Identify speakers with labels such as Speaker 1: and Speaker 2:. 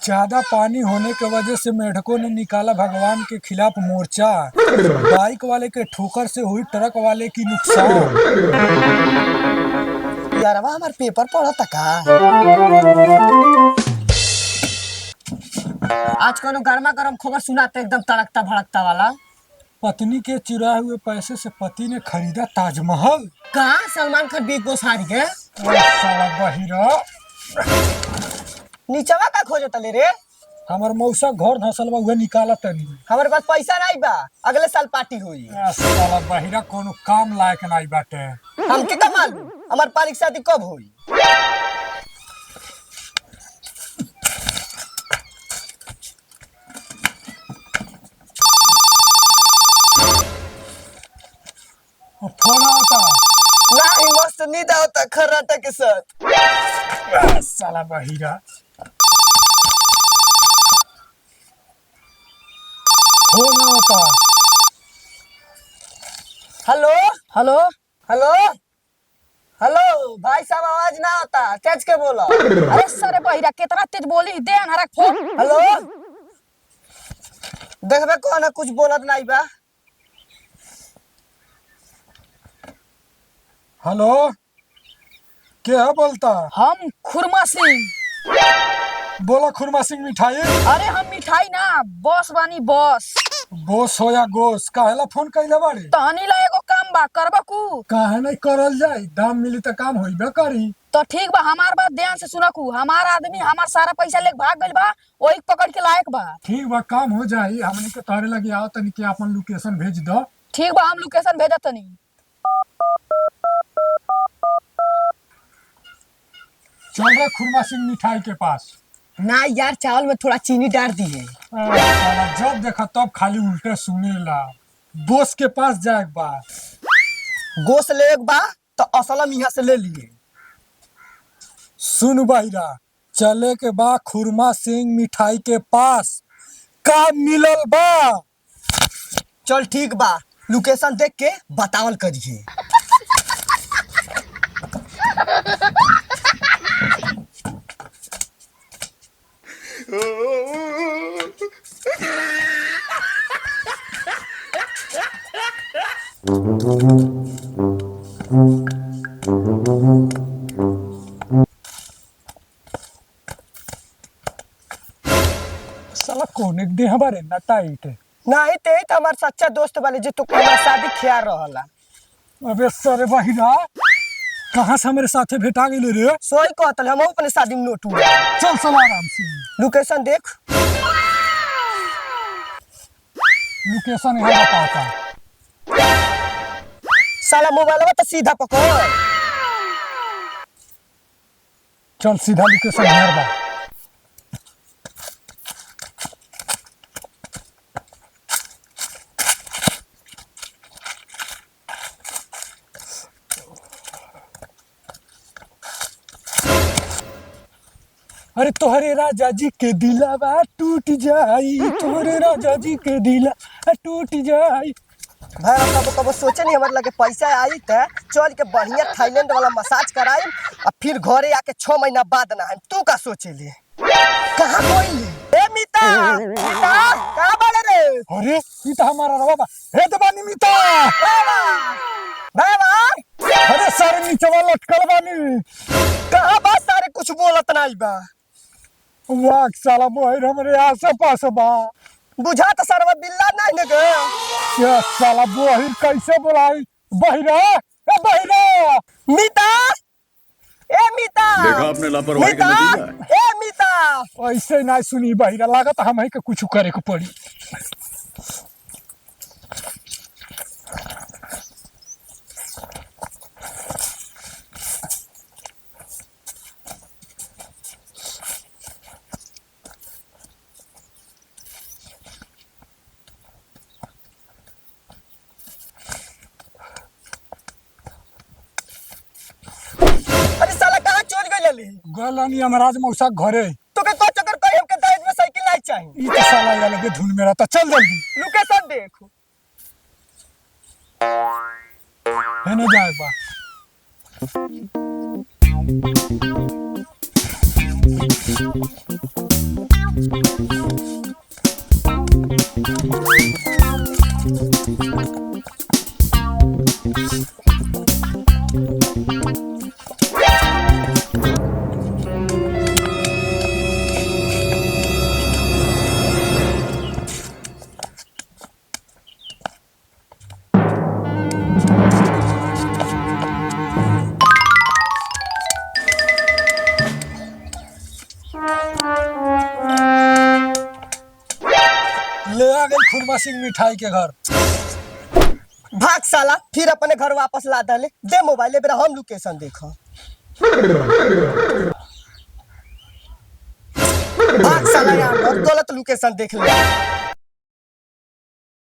Speaker 1: ज्यादा पानी होने के वजह से मेढकों ने निकाला भगवान के खिलाफ मोर्चा। बाइक वाले के ठोकर से हुई ट्रक वाले की नुकसान।
Speaker 2: यारवा हमार पेपर पढ़ता का। आज कोनो गर्मा गर्म खबर सुनाते एकदम तड़कता भड़कता वाला।
Speaker 1: पत्नी के चुराए हुए पैसे से पति ने खरीदा ताजमहल।
Speaker 2: कहा सलमान खान बिग बॉस हार गए।
Speaker 1: साला बहिरा
Speaker 2: नीचवा का खोजो तले रे।
Speaker 1: हमर मौसा घर धसल बा उहे निकाला तनी।
Speaker 2: हमारे पास पैसा नहीं बा, अगले साल पार्टी हुई।
Speaker 1: साला बहिरा कोनो काम लायक नहीं बाटे।
Speaker 2: हमके का मालूम हमार पाली की शादी कब हुई।
Speaker 1: फोन आता
Speaker 2: नहीं मस्त नींद आता खर्राटा के साथ।
Speaker 1: साला बहिरा फोन आता।
Speaker 2: हेलो
Speaker 3: हेलो
Speaker 2: हेलो हेलो भाई साहब आवाज ना आता, तेज के बोलो।
Speaker 3: अरे सरे बहिरा कितना तेज बोली दे हमारा फोन।
Speaker 2: हेलो देखबे कौन कुछ बोलत नहीं बा।
Speaker 1: हेलो क्या बोलता?
Speaker 3: हम खुरमा सिंह।
Speaker 1: बोला खुरमा सिंह मिठाई।
Speaker 3: अरे हम मिठाई ना बॉस बानी बॉस।
Speaker 1: बोस हो या गोस काहेला फोन कइले बाड़ी?
Speaker 3: तहनी ला एगो काम बा करबा कु।
Speaker 1: काहे नहीं करल जाई, दाम मिली त काम होइबे करी।
Speaker 3: तो ठीक बा हमार बात ध्यान से सुना कु। हमार आदमी हमार सारा पैसा लेके भाग गइल बा, ओही पकड़ के लायक बा।
Speaker 1: ठीक बा काम हो जाई। हमनी के तोहरे लगे आओ तनी के अपन लोकेशन भेज दो।
Speaker 3: ठीक बा हम लोकेशन भेजत तनी।
Speaker 1: चल रे खुरमा सिंह मिठाई के पास।
Speaker 2: ना यार चावल में थोड़ा चीनी डाल दी है।
Speaker 1: साला जब देखा तब खाली उल्टे सुनेला। बोस के पास जाए बा।
Speaker 2: गोश्त ले एक बा तो असलम यहाँ से ले लिए।
Speaker 1: सुन बहिरा चले के बा खुरमा सिंह मिठाई के पास। का मिलल बा?
Speaker 2: चल ठीक बा लोकेशन देख के बतावल करिए।
Speaker 1: साला कौन एक दे हमारे ना टाइट।
Speaker 2: नहीं ते तो हमार सच्चा दोस्त वाले जो तो हमार शादी खिया रहला।
Speaker 1: अबे सरे बहिरा कहाँ से हमारे साथे भेटा गेले रे?
Speaker 2: सोई कहतल हम अपने शादी में नोट हुआ।
Speaker 1: चल चल आराम से।
Speaker 2: लोकेशन देख।
Speaker 1: लोकेशन यहाँ बताता।
Speaker 2: साला मोबाइल तो सीधा पकड़।
Speaker 1: चल सीधा लोकेशन यहाँ बा। अरे तोहरे राजा जी के दिलावा टूट जाई, तोहरे राजा जी के दिला टूट जाई।
Speaker 2: भाई कब कब सोचे नहीं हमारे लगे पैसा आई तो चल के बढ़िया थाईलैंड वाला मसाज कराई और फिर घरे आके 6 महीना बाद ना हम। तू का सोचे ले कहाँ कोई ए मीता मीता कहाँ बड़े रे?
Speaker 1: अरे ई तो हमारा रवा बा। हे दबानी मिता
Speaker 2: बाबा
Speaker 1: अरे सारे नीचे वाला लटकल बानी।
Speaker 2: कहाँ बा सारे कुछ बोलत नहीं बा।
Speaker 1: वाह साला बोहिर हमरे आसे पास बा।
Speaker 2: बुझा तो सरवा बिल्ला नहीं ने गे।
Speaker 1: क्या साला बोहिर कैसे बोलाई? बहिरा ए बहिरा
Speaker 2: मीता ए मीता
Speaker 4: देखा आपने लापरवाही का
Speaker 2: मीता
Speaker 4: नतीजा
Speaker 2: ए मीता।
Speaker 1: ऐसे ना सुनी बहिरा लागत हम ही के कुछ करे के पड़ी।
Speaker 2: अरे साला कहाँ चल गइल?
Speaker 1: गलनी हमराज मौसा घरे।
Speaker 2: तो के को चक्कर करी हमके दहेज में साइकिल नहीं चाहिए।
Speaker 1: ई तो साला ये लगे धुन मेरा तो चल जल्दी।
Speaker 2: लोकेशन देख।
Speaker 1: है ना जाए बा। ले आ गई खुरमा सिंह मिठाई के घर।
Speaker 2: भाग साला, फिर अपने घर वापस ला डाले। दे मोबाइल, बेरा हम लोकेशन देखो। भाग साला यार, गलत लोकेशन देख ले।